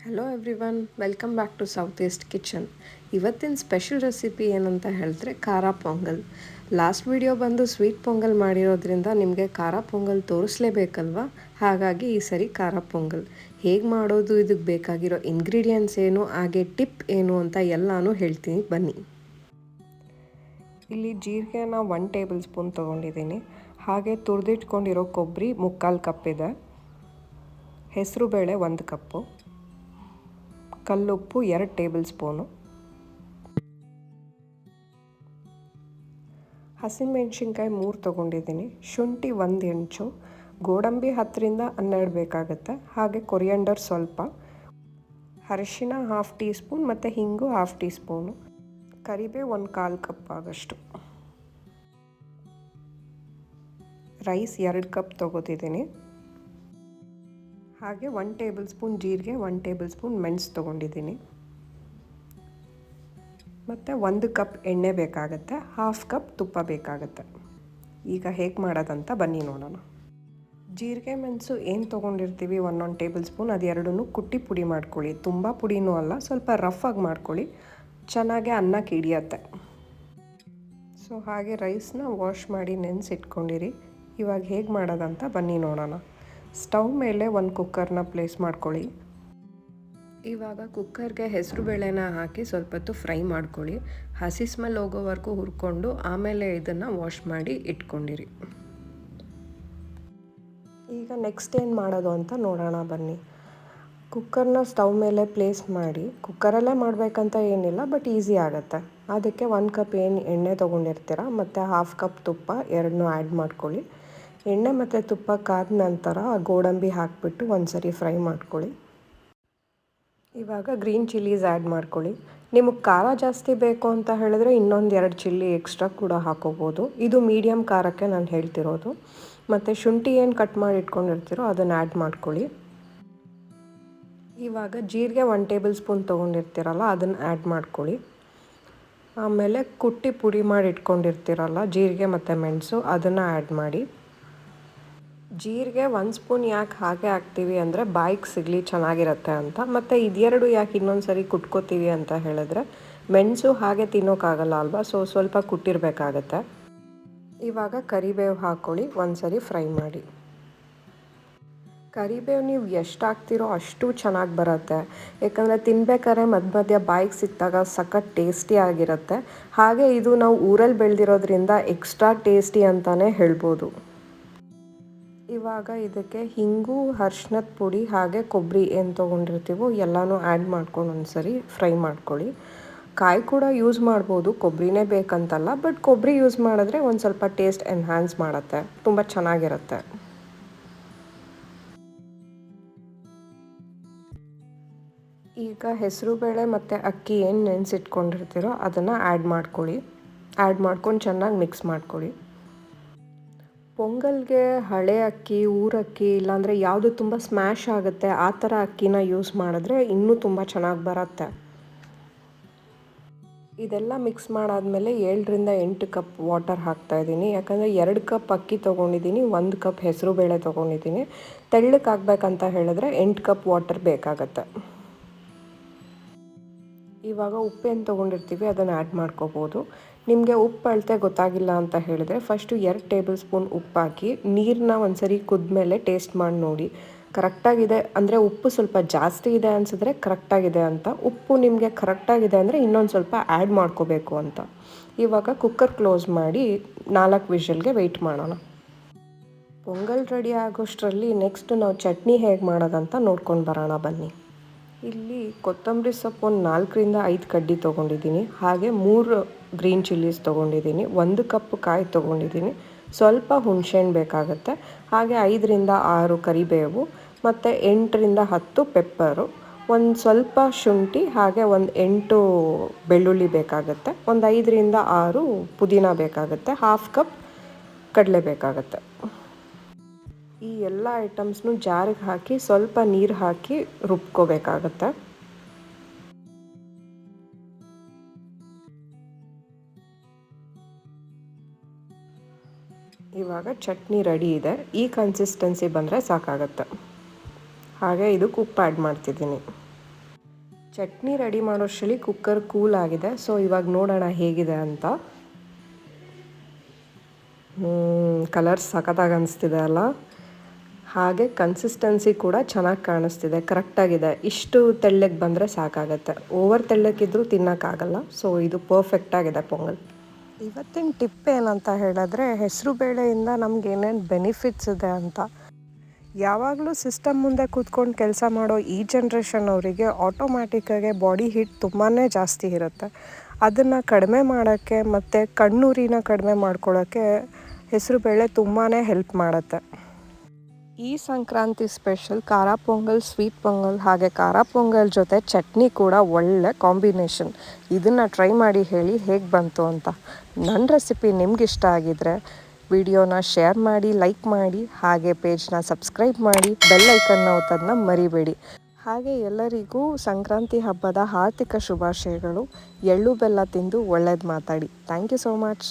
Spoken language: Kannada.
Hello everyone, welcome back to south east kitchen. ಇವತ್ತಿನ ಸ್ಪೆಷಲ್ ರೆಸಿಪಿ ಏನಂತ ಹೇಳಿದ್ರೆ ಖಾರ ಪೊಂಗಲ್. ಲಾಸ್ಟ್ ವಿಡಿಯೋ ಬಂದು ಸ್ವೀಟ್ ಪೊಂಗಲ್ ಮಾಡಿರೋದ್ರಿಂದ ನಿಮಗೆ ಖಾರ ಪೊಂಗಲ್ ತೋರಿಸ್ಲೇಬೇಕಲ್ವ. ಹಾಗಾಗಿ ಈ ಸರಿ ಖಾರ ಪೊಂಗಲ್ ಹೇಗೆ ಮಾಡೋದು, ಇದಕ್ಕೆ ಬೇಕಾಗಿರೋ ಇಂಗ್ರೀಡಿಯೆಂಟ್ಸ್ ಏನು, ಹಾಗೆ ಟಿಪ್ ಏನು ಅಂತ ಎಲ್ಲನೂ ಹೇಳ್ತೀನಿ ಬನ್ನಿ. ಇಲ್ಲಿ ಜೀರಿಗೆನ 1 ಟೇಬಲ್ ಸ್ಪೂನ್ ತೊಗೊಂಡಿದ್ದೀನಿ. ಹಾಗೆ ತುರಿದಿಟ್ಕೊಂಡಿರೋ ಕೊಬ್ಬರಿ 3/4 ಕಪ್ ಇದೆ. ಹೆಸರುಬೇಳೆ 1 ಕಪ್ಪು, ಕಲ್ಲುಪ್ಪು 2 ಟೇಬಲ್ ಸ್ಪೂನು, ಹಸಿಮೆಣಸಿನ್ಕಾಯಿ 3 ತೊಗೊಂಡಿದ್ದೀನಿ, ಶುಂಠಿ 1 ಇಂಚು, ಗೋಡಂಬಿ 10ರಿಂದ 12 ಬೇಕಾಗುತ್ತೆ, ಹಾಗೆ ಕೊರಿಯಂಡರ್ ಸ್ವಲ್ಪ, ಅರಿಶಿನ 1/2 ಟೀ ಸ್ಪೂನ್ ಮತ್ತು ಹಿಂಗು 1/2 ಟೀ ಸ್ಪೂನು, ಕರಿಬೇವು 1/4 ಕಪ್ ಆಗೋಷ್ಟು, ರೈಸ್ 2 ಕಪ್ ತೊಗೋತಿದ್ದೀನಿ, ಹಾಗೆ 1 ಟೇಬಲ್ ಸ್ಪೂನ್ ಜೀರಿಗೆ, 1 ಟೇಬಲ್ ಸ್ಪೂನ್ ಮೆಣಸು ತೊಗೊಂಡಿದ್ದೀನಿ, ಮತ್ತು 1 ಕಪ್ ಎಣ್ಣೆ ಬೇಕಾಗುತ್ತೆ, 1/2 ಕಪ್ ತುಪ್ಪ ಬೇಕಾಗುತ್ತೆ. ಈಗ ಹೇಗೆ ಮಾಡೋದಂತ ಬನ್ನಿ ನೋಡೋಣ. ಜೀರಿಗೆ ಮೆಣಸು ಏನು ತೊಗೊಂಡಿರ್ತೀವಿ 1 ಟೇಬಲ್ ಸ್ಪೂನ್, ಅದೆರಡನ್ನೂ ಕುಟ್ಟಿ ಪುಡಿ ಮಾಡ್ಕೊಳ್ಳಿ. ತುಂಬ ಪುಡಿನೂ ಅಲ್ಲ, ಸ್ವಲ್ಪ ರಫಾಗಿ ಮಾಡ್ಕೊಳ್ಳಿ, ಚೆನ್ನಾಗಿ ಅನ್ನಕ್ಕೆ ಹಿಡಿಯತ್ತೆ. ಸೊ ಹಾಗೆ ರೈಸ್ನ ವಾಶ್ ಮಾಡಿ ನೆನೆಸಿಟ್ಕೊಂಡಿರಿ. ಇವಾಗ ಹೇಗೆ ಮಾಡೋದಂತ ಬನ್ನಿ ನೋಡೋಣ. ಸ್ಟವ್ ಮೇಲೆ ಒಂದು ಕುಕ್ಕರ್ನ ಪ್ಲೇಸ್ ಮಾಡ್ಕೊಳ್ಳಿ. ಇವಾಗ ಕುಕ್ಕರ್ಗೆ ಹೆಸರು ಬೇಳೆನ ಹಾಕಿ ಸ್ವಲ್ಪ ಹೊತ್ತು ಫ್ರೈ ಮಾಡ್ಕೊಳ್ಳಿ. ಹಸಿ ಸ್ಮೆಲ್ ಹೋಗೋವರೆಗೂ ಹುರ್ಕೊಂಡು ಆಮೇಲೆ ಇದನ್ನು ವಾಶ್ ಮಾಡಿ ಇಟ್ಕೊಂಡಿರಿ. ಈಗ ನೆಕ್ಸ್ಟ್ ಏನು ಮಾಡೋದು ಅಂತ ನೋಡೋಣ ಬನ್ನಿ. ಕುಕ್ಕರ್ನ ಸ್ಟವ್ ಮೇಲೆ ಪ್ಲೇಸ್ ಮಾಡಿ, ಕುಕ್ಕರಲ್ಲೇ ಮಾಡಬೇಕಂತ ಏನಿಲ್ಲ, ಬಟ್ ಈಸಿ ಆಗುತ್ತೆ. ಅದಕ್ಕೆ 1 ಕಪ್ ಏನು ಎಣ್ಣೆ ತೊಗೊಂಡಿರ್ತೀರ ಮತ್ತು 1/2 ಕಪ್ ತುಪ್ಪ ಎರಡನ್ನೂ ಆ್ಯಡ್ ಮಾಡ್ಕೊಳ್ಳಿ. ಎಣ್ಣೆ ಮತ್ತು ತುಪ್ಪ ಕಾದ ನಂತರ ಗೋಡಂಬಿ ಹಾಕಿಬಿಟ್ಟು ಒಂದು ಸರಿ ಫ್ರೈ ಮಾಡ್ಕೊಳ್ಳಿ. ಇವಾಗ ಗ್ರೀನ್ ಚಿಲ್ಲೀಸ್ ಆ್ಯಡ್ ಮಾಡ್ಕೊಳ್ಳಿ. ನಿಮಗೆ ಖಾರ ಜಾಸ್ತಿ ಬೇಕು ಅಂತ ಹೇಳಿದ್ರೆ ಇನ್ನೊಂದು 2 ಚಿಲ್ಲಿ ಎಕ್ಸ್ಟ್ರಾ ಕೂಡ ಹಾಕೋಬೋದು. ಇದು ಮೀಡಿಯಮ್ ಖಾರಕ್ಕೆ ನಾನು ಹೇಳ್ತಿರೋದು. ಮತ್ತು ಶುಂಠಿ ಏನು ಕಟ್ ಮಾಡಿ ಇಟ್ಕೊಂಡಿರ್ತೀರೋ ಅದನ್ನು ಆ್ಯಡ್ ಮಾಡ್ಕೊಳ್ಳಿ. ಇವಾಗ ಜೀರಿಗೆ 1 ಟೇಬಲ್ ಸ್ಪೂನ್ ತೊಗೊಂಡಿರ್ತೀರಲ್ಲ ಅದನ್ನು ಆ್ಯಡ್ ಮಾಡ್ಕೊಳ್ಳಿ. ಆಮೇಲೆ ಕುಟ್ಟಿ ಪುಡಿ ಮಾಡಿ ಇಟ್ಕೊಂಡಿರ್ತೀರಲ್ಲ ಜೀರಿಗೆ ಮತ್ತು ಮೆಣಸು, ಅದನ್ನು ಆ್ಯಡ್ ಮಾಡಿ. ಜೀರಿಗೆ 1 ಸ್ಪೂನ್ ಯಾಕೆ ಹಾಗೆ ಹಾಕ್ತೀವಿ ಅಂದರೆ ಬಾಯಿಗೆ ಸಿಗಲಿ ಚೆನ್ನಾಗಿರುತ್ತೆ ಅಂತ. ಮತ್ತು ಇದೆರಡು ಯಾಕೆ ಇನ್ನೊಂದು ಸರಿ ಕುಟ್ಕೋತೀವಿ ಅಂತ ಹೇಳಿದ್ರೆ ಮೆಣಸು ಹಾಗೆ ತಿನ್ನೋಕ್ಕಾಗಲ್ಲ ಅಲ್ವಾ, ಸೊ ಸ್ವಲ್ಪ ಕುಟ್ಟಿರಬೇಕಾಗತ್ತೆ. ಇವಾಗ ಕರಿಬೇವು ಹಾಕ್ಕೊಳ್ಳಿ, ಒಂದು ಸರಿ ಫ್ರೈ ಮಾಡಿ. ಕರಿಬೇವು ನೀವು ಎಷ್ಟು ಹಾಕ್ತಿರೋ ಅಷ್ಟು ಚೆನ್ನಾಗಿ ಬರುತ್ತೆ. ಯಾಕಂದರೆ ತಿನ್ಬೇಕಾದ್ರೆ ಮಧ್ಯ ಬಾಯಿಗೆ ಸಿಕ್ಕಿದಾಗ ಸಖತ್ ಟೇಸ್ಟಿಯಾಗಿರುತ್ತೆ. ಹಾಗೆ ಇದು ನಾವು ಊರಲ್ಲಿ ಬೆಳೆದಿರೋದ್ರಿಂದ ಎಕ್ಸ್ಟ್ರಾ ಟೇಸ್ಟಿ ಅಂತಲೇ ಹೇಳ್ಬೋದು. ಇವಾಗ ಇದಕ್ಕೆ ಹಿಂಗು, ಅರ್ಶಿನದ ಪುಡಿ ಹಾಗೆ ಕೊಬ್ಬರಿ ಏನು ತೊಗೊಂಡಿರ್ತೀವೋ ಎಲ್ಲನೂ ಆ್ಯಡ್ ಮಾಡ್ಕೊಂಡು ಒಂದು ಸರಿ ಫ್ರೈ ಮಾಡ್ಕೊಳ್ಳಿ. ಕಾಯಿ ಕೂಡ ಯೂಸ್ ಮಾಡ್ಬೋದು, ಕೊಬ್ಬರಿನೇ ಬೇಕಂತಲ್ಲ, ಬಟ್ ಕೊಬ್ಬರಿ ಯೂಸ್ ಮಾಡಿದ್ರೆ ಒಂದು ಸ್ವಲ್ಪ ಟೇಸ್ಟ್ ಎನ್ಹ್ಯಾನ್ಸ್ ಮಾಡುತ್ತೆ, ತುಂಬ ಚೆನ್ನಾಗಿರುತ್ತೆ. ಈಗ ಹೆಸರುಬೇಳೆ ಮತ್ತು ಅಕ್ಕಿ ಏನು ನೆನೆಸಿಟ್ಕೊಂಡಿರ್ತೀರೋ ಅದನ್ನು ಆ್ಯಡ್ ಮಾಡ್ಕೊಳ್ಳಿ. ಆ್ಯಡ್ ಮಾಡ್ಕೊಂಡು ಚೆನ್ನಾಗಿ ಮಿಕ್ಸ್ ಮಾಡ್ಕೊಳ್ಳಿ. ಪೊಂಗಲ್ಗೆ ಹಳೆ ಅಕ್ಕಿ, ಊರಕ್ಕಿ, ಇಲ್ಲಾಂದರೆ ಯಾವುದು ತುಂಬ ಸ್ಮ್ಯಾಶ್ ಆಗುತ್ತೆ ಆ ಥರ ಅಕ್ಕಿನ ಯೂಸ್ ಮಾಡಿದ್ರೆ ಇನ್ನೂ ತುಂಬ ಚೆನ್ನಾಗಿ ಬರುತ್ತೆ. ಇದೆಲ್ಲ ಮಿಕ್ಸ್ ಮಾಡಾದಮೇಲೆ 7ರಿಂದ 8 ಕಪ್ ವಾಟರ್ ಹಾಕ್ತಾಯಿದ್ದೀನಿ. ಯಾಕಂದರೆ 2 ಕಪ್ ಅಕ್ಕಿ ತೊಗೊಂಡಿದ್ದೀನಿ, 1 ಕಪ್ ಹೆಸರುಬೇಳೆ ತೊಗೊಂಡಿದ್ದೀನಿ. ತೆಳ್ಳಕ್ಕೆ ಆಗಬೇಕಂತ ಹೇಳಿದ್ರೆ 8 ಕಪ್ ವಾಟರ್ ಬೇಕಾಗತ್ತೆ. ಇವಾಗ ಉಪ್ಪೇನು ತೊಗೊಂಡಿರ್ತೀವಿ ಅದನ್ನು ಆ್ಯಡ್ ಮಾಡ್ಕೋಬೋದು. ನಿಮಗೆ ಉಪ್ಪು ಅಳತೆ ಗೊತ್ತಾಗಿಲ್ಲ ಅಂತ ಹೇಳಿದರೆ ಫಸ್ಟು 2 ಟೇಬಲ್ ಸ್ಪೂನ್ ಉಪ್ಪು ಹಾಕಿ ನೀರನ್ನ ಒಂದು ಸರಿ ಕುದ್ಮೇಲೆ ಟೇಸ್ಟ್ ಮಾಡಿ ನೋಡಿ. ಕರೆಕ್ಟಾಗಿದೆ ಅಂದರೆ ಉಪ್ಪು ಸ್ವಲ್ಪ ಜಾಸ್ತಿ ಇದೆ ಅನಿಸಿದ್ರೆ ಕರೆಕ್ಟಾಗಿದೆ ಅಂತ, ಉಪ್ಪು ನಿಮಗೆ ಕರೆಕ್ಟಾಗಿದೆ ಅಂದರೆ ಇನ್ನೊಂದು ಸ್ವಲ್ಪ ಆ್ಯಡ್ ಮಾಡ್ಕೋಬೇಕು ಅಂತ. ಇವಾಗ ಕುಕ್ಕರ್ ಕ್ಲೋಸ್ ಮಾಡಿ 4 ವಿಷಲ್ಗೆ ವೆಯ್ಟ್ ಮಾಡೋಣ. ಪೊಂಗಲ್ ರೆಡಿ ಆಗೋಷ್ಟರಲ್ಲಿ ನೆಕ್ಸ್ಟ್ ನಾವು ಚಟ್ನಿ ಹೇಗೆ ಮಾಡೋದಂತ ನೋಡ್ಕೊಂಡು ಬರೋಣ ಬನ್ನಿ. ಇಲ್ಲಿ ಕೊತ್ತಂಬರಿ ಸೊಪ್ಪು ಒಂದು 4ರಿಂದ 5 ಕಡ್ಡಿ ತೊಗೊಂಡಿದ್ದೀನಿ. ಹಾಗೆ 3 ಗ್ರೀನ್ ಚಿಲ್ಲೀಸ್ ತೊಗೊಂಡಿದ್ದೀನಿ, 1 ಕಪ್ ಕಾಯಿ ತೊಗೊಂಡಿದ್ದೀನಿ, ಸ್ವಲ್ಪ ಹುಣಸೆಹಣ್ಣು ಬೇಕಾಗುತ್ತೆ, ಹಾಗೆ 5ರಿಂದ 6 ಕರಿಬೇವು ಮತ್ತು 8ರಿಂದ 10 ಪೆಪ್ಪರು, ಒಂದು ಸ್ವಲ್ಪ ಶುಂಠಿ, ಹಾಗೆ ಒಂದು 8 ಬೆಳ್ಳುಳ್ಳಿ ಬೇಕಾಗುತ್ತೆ, ಒಂದು 5ರಿಂದ 6 ಪುದೀನ ಬೇಕಾಗುತ್ತೆ, 1/2 ಕಪ್ ಕಡಲೆ ಬೇಕಾಗುತ್ತೆ. ಈ ಎಲ್ಲ ಐಟಮ್ಸ್ನು ಜಾರಿಗೆ ಹಾಕಿ ಸ್ವಲ್ಪ ನೀರು ಹಾಕಿ ರುಬ್ಕೋಬೇಕಾಗತ್ತೆ. ಇವಾಗ ಚಟ್ನಿ ರೆಡಿ ಇದೆ. ಈ ಕನ್ಸಿಸ್ಟೆನ್ಸಿ ಬಂದರೆ ಸಾಕಾಗತ್ತೆ. ಹಾಗೆ ಇದಕ್ಕೆ ಉಪ್ಪು ಆ್ಯಡ್ ಮಾಡ್ತಿದ್ದೀನಿ. ಚಟ್ನಿ ರೆಡಿ ಮಾಡೋಷ್ಟರಲ್ಲಿ ಕುಕ್ಕರ್ ಕೂಲ್ ಆಗಿದೆ. ಸೊ ಇವಾಗ ನೋಡೋಣ ಹೇಗಿದೆ ಅಂತ. ಕಲರ್ ಸಖತ್ತಾಗಿ ಅನಿಸ್ತಿದೆ ಅಲ್ಲ. ಹಾಗೆ ಕನ್ಸಿಸ್ಟೆನ್ಸಿ ಕೂಡ ಚೆನ್ನಾಗಿ ಕಾಣಿಸ್ತಿದೆ, ಕರೆಕ್ಟಾಗಿದೆ. ಇಷ್ಟು ತೆಳ್ಳಗೆ ಬಂದರೆ ಸಾಕಾಗತ್ತೆ, ಓವರ್ ತೆಳ್ಳಕ್ಕಿದ್ರೂ ತಿನ್ನೋಕ್ಕಾಗಲ್ಲ. ಸೊ ಇದು ಪರ್ಫೆಕ್ಟಾಗಿದೆ ಪೊಂಗಲ್. ಇವತ್ತಿನ ಟಿಪ್ ಏನಂತ ಹೇಳಿದ್ರೆ, ಹೆಸರು ಬೇಳೆಯಿಂದ ನಮ್ಗೆ ಏನೇನು ಬೆನಿಫಿಟ್ಸ್ ಇದೆ ಅಂತ. ಯಾವಾಗಲೂ ಸಿಸ್ಟಮ್ ಮುಂದೆ ಕೂತ್ಕೊಂಡು ಕೆಲಸ ಮಾಡೋ ಈ ಜನ್ರೇಷನ್ ಅವರಿಗೆ ಆಟೋಮ್ಯಾಟಿಕ್ಕಾಗಿ ಬಾಡಿ ಹೀಟ್ ತುಂಬಾ ಜಾಸ್ತಿ ಇರುತ್ತೆ. ಅದನ್ನು ಕಡಿಮೆ ಮಾಡೋಕ್ಕೆ ಮತ್ತು ಕಣ್ಣುರಿನ ಕಡಿಮೆ ಮಾಡ್ಕೊಳ್ಳೋಕ್ಕೆ ಹೆಸರುಬೇಳೆ ತುಂಬಾ ಹೆಲ್ಪ್ ಮಾಡುತ್ತೆ. ಈ ಸಂಕ್ರಾಂತಿ ಸ್ಪೆಷಲ್ ಖಾರ ಪೊಂಗಲ್, ಸ್ವೀಟ್ ಪೊಂಗಲ್ ಹಾಗೆ ಖಾರ ಪೊಂಗಲ್ ಜೊತೆ ಚಟ್ನಿ ಕೂಡ ಒಳ್ಳೆ ಕಾಂಬಿನೇಷನ್. ಇದನ್ನು ಟ್ರೈ ಮಾಡಿ ಹೇಳಿ ಹೇಗೆ ಬಂತು ಅಂತ. ನನ್ನ ರೆಸಿಪಿ ನಿಮ್ಗೆ ಇಷ್ಟ ಆಗಿದ್ರೆ ವಿಡಿಯೋನ ಶೇರ್ ಮಾಡಿ, ಲೈಕ್ ಮಾಡಿ, ಹಾಗೆ ಪೇಜ್ನ ಸಬ್ಸ್ಕ್ರೈಬ್ ಮಾಡಿ, ಬೆಲ್ ಐಕನ್ನ ಒತ್ತೋದನ್ನ ಮರಿಬೇಡಿ. ಹಾಗೆ ಎಲ್ಲರಿಗೂ ಸಂಕ್ರಾಂತಿ ಹಬ್ಬದ ಹಾರ್ದಿಕ ಶುಭಾಶಯಗಳು. ಎಳ್ಳು ಬೆಲ್ಲ ತಿಂದು ಒಳ್ಳೇದು ಮಾತಾಡಿ. Thank you so much.